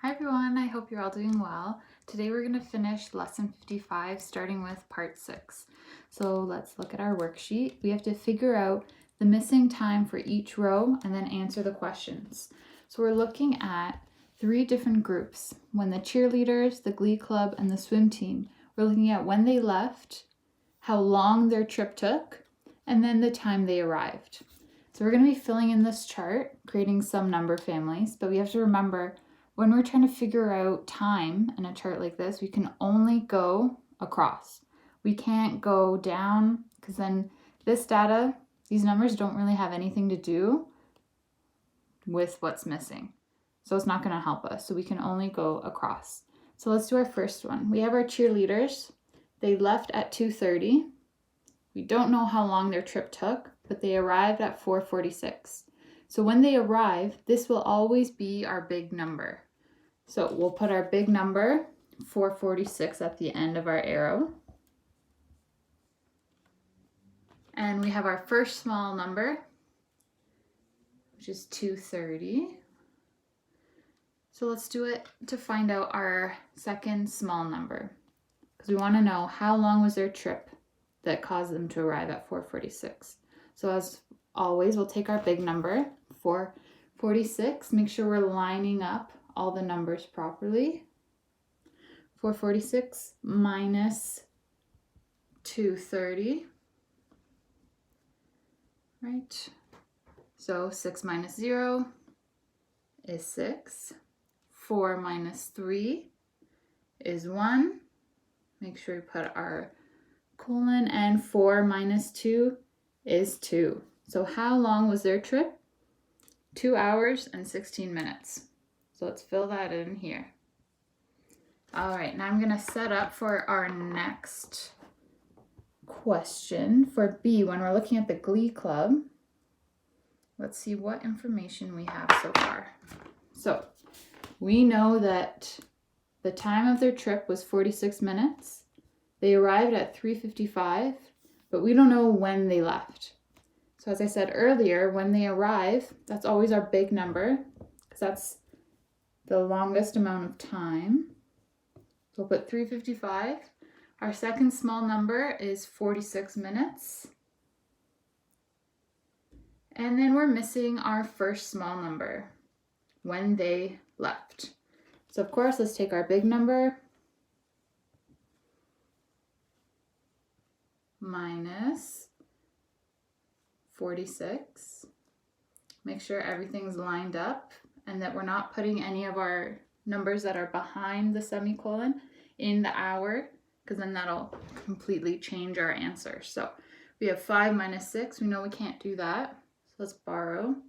Hi everyone, I hope you're all doing well. Today we're going to finish lesson 55 starting with part 6. So let's look at our worksheet. We have to figure out the missing time for each row and then answer the questions. So we're looking at 3 different groups. When the cheerleaders, the glee club, and the swim team. We're looking at when they left, how long their trip took, and then the time they arrived. So we're going to be filling in this chart, creating some number families, but we have to remember when we're trying to figure out time in a chart like this, we can only go across. We can't go down because then this data, these numbers don't really have anything to do with what's missing. So it's not going to help us. So we can only go across. So let's do our first one. We have our cheerleaders. They left at 2:30. We don't know how long their trip took, but they arrived at 4:46. So when they arrive, this will always be our big number. So we'll put our big number, 446, at the end of our arrow. And we have our first small number, which is 2:30. So let's do it to find out our second small number, because we want to know how long was their trip that caused them to arrive at 4:46. So as always, we'll take our big number, 446, make sure we're lining up all the numbers properly. 446 minus 2:30, right? So 6 minus 0 is 6. 4 minus 3 is 1. Make sure we put our colon, and 4 minus 2 is 2. So how long was their trip? 2 hours and 16 minutes. So let's fill that in here. All right, now I'm going to set up for our next question for B. When we're looking at the Glee Club, let's see what information we have so far. So we know that the time of their trip was 46 minutes. They arrived at 3:55, but we don't know when they left. So as I said earlier, when they arrive, that's always our big number, because that's the longest amount of time. So we'll put 3:55. Our second small number is 46 minutes. And then we're missing our first small number, when they left. So of course, let's take our big number minus 46. Make sure everything's lined up and that we're not putting any of our numbers that are behind the semicolon in the hour, because then that'll completely change our answer. So we have 5 minus 6. We know we can't do that. So let's borrow.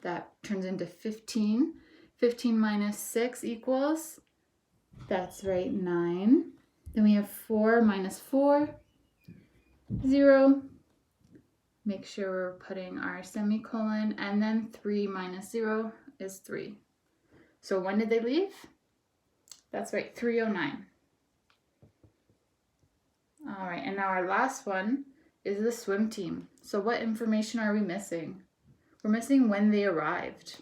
That turns into 15. 15 minus 6 equals, that's right, 9. Then we have 4 minus 4, 0. Make sure we're putting our semicolon, and then 3 minus 0 is 3. So when did they leave? That's right, 3:09. All right, and now our last one is the swim team. So what information are we missing? We're missing when they arrived.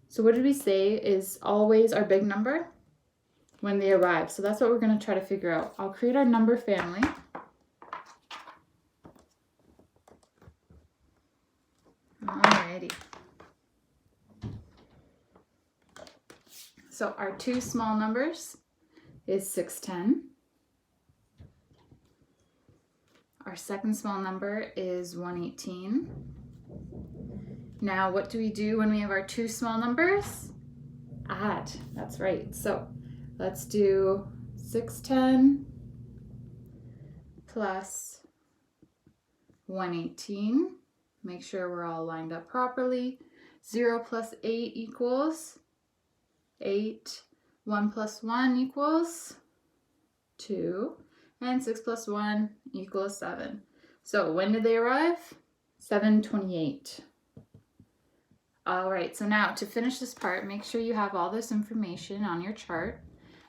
So what did we say is always our big number? When they arrived. So that's what we're going to try to figure out. I'll create our number family. Alrighty. So our two small numbers is 610. Our second small number is 118. Now, what do we do when we have our two small numbers? Add. That's right. So let's do 610 plus 118. Make sure we're all lined up properly. 0 plus 8 equals 8. 1 plus 1 equals 2. And 6 plus 1 equals 7. So when did they arrive? 7:28. All right, so now to finish this part, make sure you have all this information on your chart.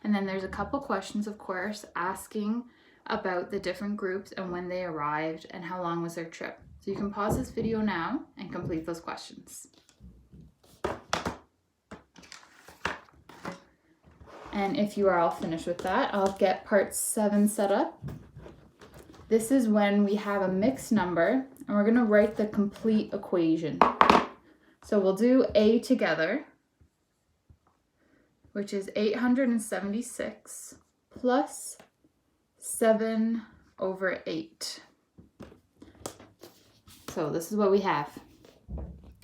And then there's a couple questions, of course, asking about the different groups and when they arrived and how long was their trip. So you can pause this video now and complete those questions. And if you are all finished with that, I'll get part 7 set up. This is when we have a mixed number and we're going to write the complete equation. So we'll do A together, which is 876 plus 7 over 8. So this is what we have.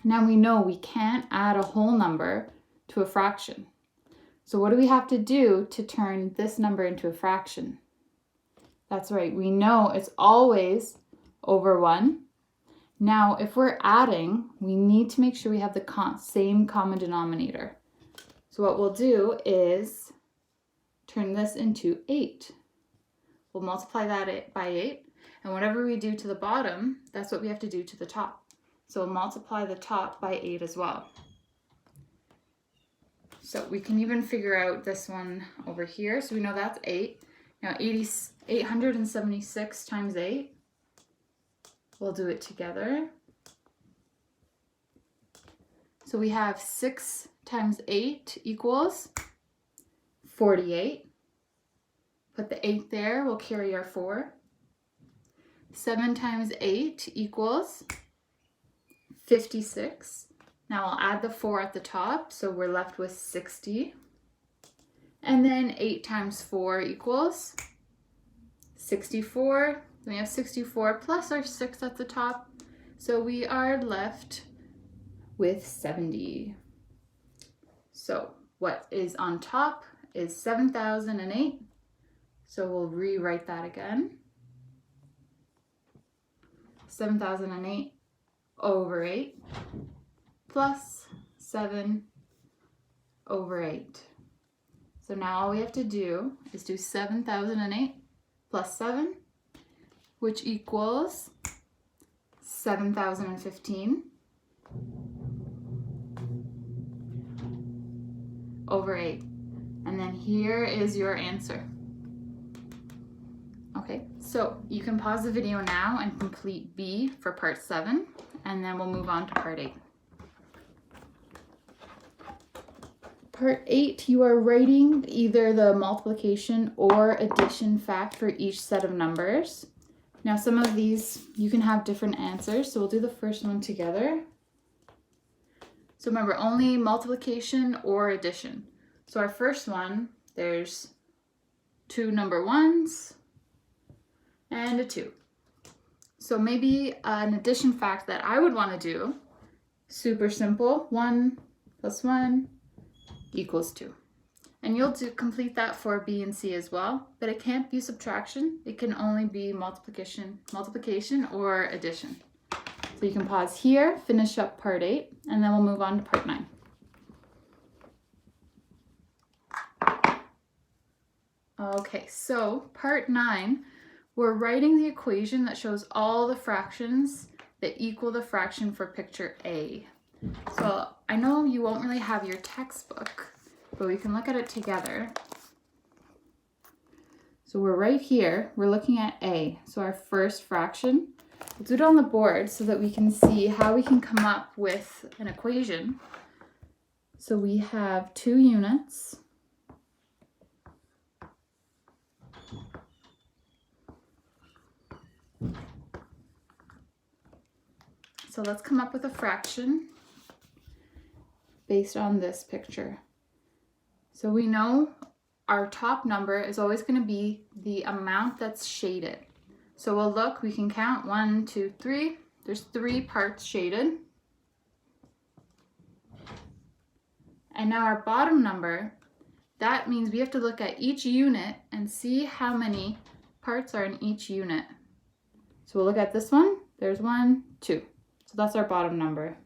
Now we know we can't add a whole number to a fraction. So what do we have to do to turn this number into a fraction? That's right, we know it's always over 1. Now if we're adding, we need to make sure we have the same common denominator. So what we'll do is turn this into 8. We'll multiply that by 8, and whatever we do to the bottom, that's what we have to do to the top. So we'll multiply the top by 8 as well. So we can even figure out this one over here. So we know that's 8. Now 876 times 8. We'll do it together. So we have 6 times 8 equals 48. Put the 8 there, we'll carry our 4. 7 times 8 equals 56. Now I'll add the 4 at the top, so we're left with 60. And then 8 times 4 equals 64. Then we have 64 plus our 6 at the top, so we are left with 70. So what is on top is 7,008. So we'll rewrite that again. 7,008 over 8 plus 7 over 8. So now all we have to do is do 7,008 plus 7, which equals 7,015 over 8. And then here is your answer. Okay, so you can pause the video now and complete B for part 7, and then we'll move on to part 8. Part 8, you are writing either the multiplication or addition fact for each set of numbers. Now some of these, you can have different answers, so we'll do the first one together. So remember, only multiplication or addition. So our first one, there's 2 number 1s and a 2. So maybe an addition fact that I would want to do, super simple, 1 plus 1 equals 2. And you'll complete that for B and C as well, but it can't be subtraction. It can only be multiplication or addition. So you can pause here, finish up part 8, and then we'll move on to part 9. Okay, so part 9, we're writing the equation that shows all the fractions that equal the fraction for picture A. So I know you won't really have your textbook, but we can look at it together. So we're right here, we're looking at A, so our first fraction. We'll do it on the board so that we can see how we can come up with an equation. So we have 2 units. So let's come up with a fraction based on this picture. So we know our top number is always going to be the amount that's shaded. So we'll look, we can count 1, 2, 3. There's 3 parts shaded. And now our bottom number, that means we have to look at each unit and see how many parts are in each unit. So we'll look at this one. There's 1, 2. So that's our bottom number.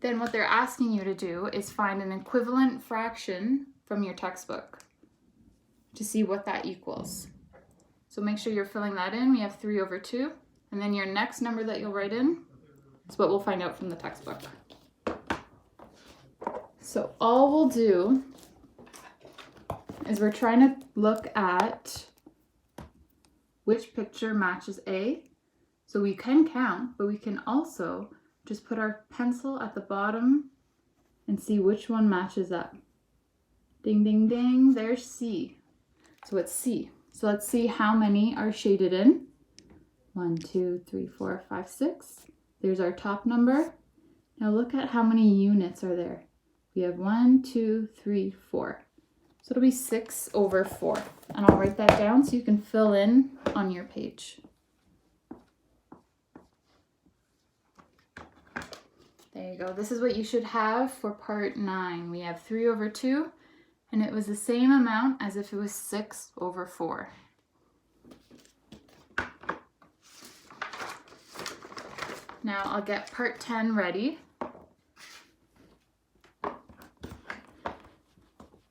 Then what they're asking you to do is find an equivalent fraction from your textbook to see what that equals. So make sure you're filling that in. We have 3 over 2. And then your next number that you'll write in is what we'll find out from the textbook. So all we'll do is we're trying to look at which picture matches A. So we can count, but we can also just put our pencil at the bottom and see which one matches up. Ding, ding, ding. There's C. So it's C. So let's see how many are shaded in. 1, 2, 3, 4, 5, 6. There's our top number. Now look at how many units are there. We have 1, 2, 3, 4. So it'll be 6 over 4. And I'll write that down so you can fill in on your page. There you go. This is what you should have for part 9. We have 3 over 2, and it was the same amount as if it was 6 over 4. Now I'll get part 10 ready.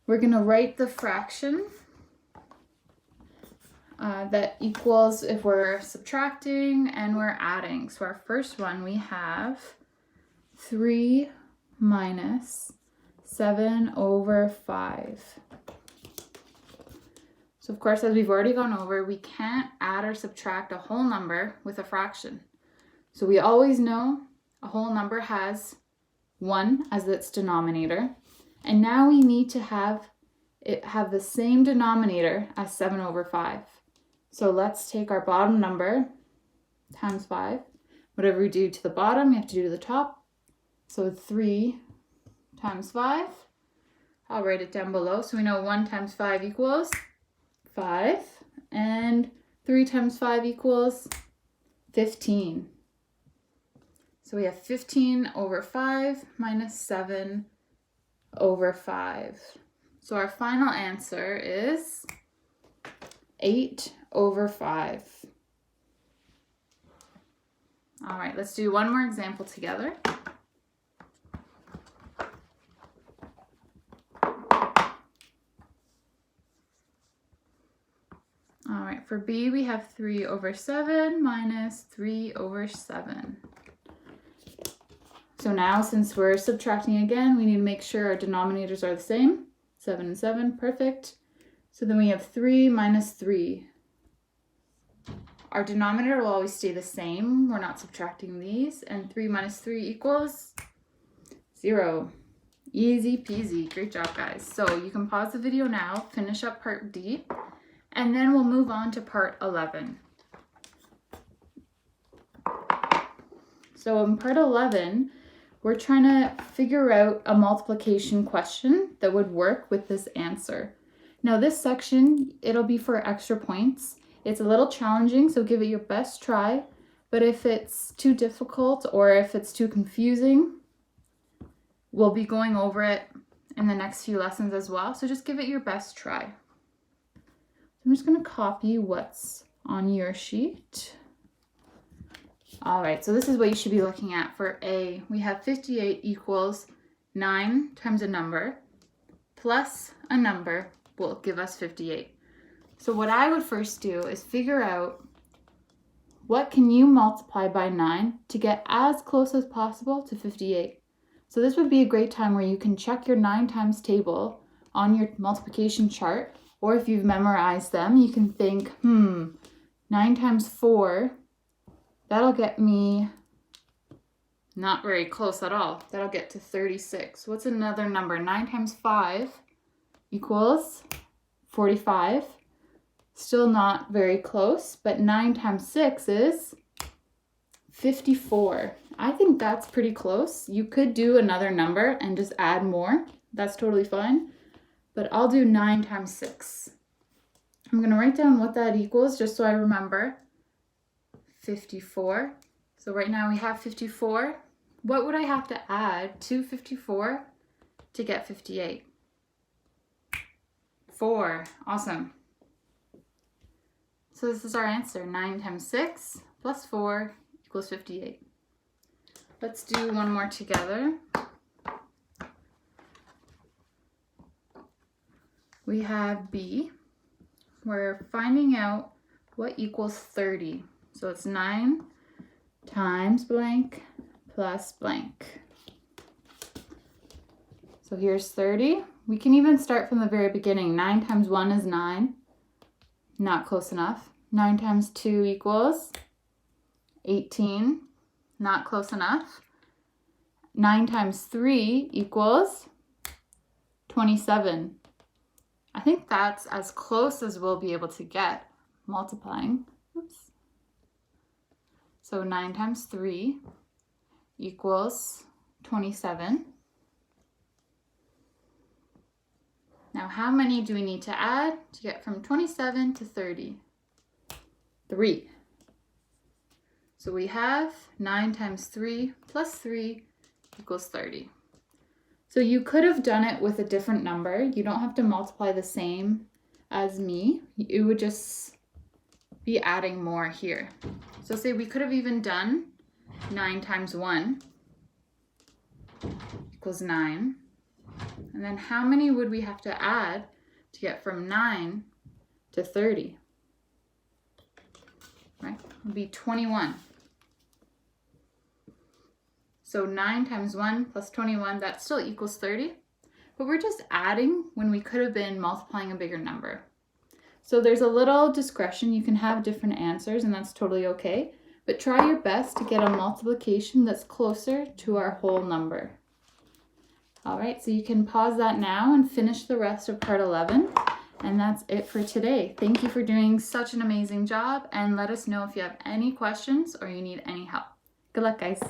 We're going to write the fraction that equals if we're subtracting and we're adding. So our first one, we have 3 minus 7 over 5. So of course, as we've already gone over, we can't add or subtract a whole number with a fraction. So we always know a whole number has 1 as its denominator. And now we need to have it have the same denominator as 7 over 5. So let's take our bottom number times 5. Whatever we do to the bottom, we have to do to the top. So 3 times 5. I'll write it down below. So we know 1 times 5 equals 5. And 3 times 5 equals 15. So we have 15 over 5 minus 7 over 5. So our final answer is 8 over 5. All right, let's do one more example together. All right, for B, we have 3 over 7 minus 3 over 7. So now, since we're subtracting again, we need to make sure our denominators are the same. 7 and 7, perfect. So then we have 3 minus 3. Our denominator will always stay the same. We're not subtracting these. And 3 minus 3 equals 0. Easy peasy. Great job, guys. So you can pause the video now, finish up part D, and then we'll move on to part 11. So in part 11, we're trying to figure out a multiplication question that would work with this answer. Now this section, it'll be for extra points. It's a little challenging, so give it your best try. But if it's too difficult or if it's too confusing, we'll be going over it in the next few lessons as well. So just give it your best try. I'm just going to copy what's on your sheet. All right, so this is what you should be looking at for A. We have 58 equals 9 times a number plus a number will give us 58. So what I would first do is figure out what can you multiply by 9 to get as close as possible to 58. So this would be a great time where you can check your 9 times table on your multiplication chart, or if you've memorized them, you can think, 9 times 4, that'll get me not very close at all. That'll get to 36. What's another number? 9 times 5 equals 45. Still not very close, but 9 times 6 is 54. I think that's pretty close. You could do another number and just add more. That's totally fine. But I'll do 9 times 6. I'm going to write down what that equals just so I remember. 54. So right now we have 54. What would I have to add to 54 to get 58? 4. Awesome. So this is our answer. 9 times 6 plus 4 equals 58. Let's do one more together. We have B. We're finding out what equals 30. So it's 9 times blank plus blank. So here's 30. We can even start from the very beginning. 9 times 1 is 9. Not close enough. 9 times 2 equals 18. Not close enough. 9 times 3 equals 27. think that's as close as we'll be able to get multiplying. Oops. So 9 times 3 equals 27. Now, how many do we need to add to get from 27 to 30? 3. So we have 9 times 3 plus 3 equals 30. So you could have done it with a different number. You don't have to multiply the same as me. It would just be adding more here. So say we could have even done 9 times 1 equals 9. And then how many would we have to add to get from 9 to 30? Right? It would be 21. So 9 times 1 plus 21, that still equals 30. But we're just adding when we could have been multiplying a bigger number. So there's a little discretion. You can have different answers, and that's totally okay. But try your best to get a multiplication that's closer to our whole number. All right, so you can pause that now and finish the rest of part 11. And that's it for today. Thank you for doing such an amazing job, and let us know if you have any questions or you need any help. Good luck, guys.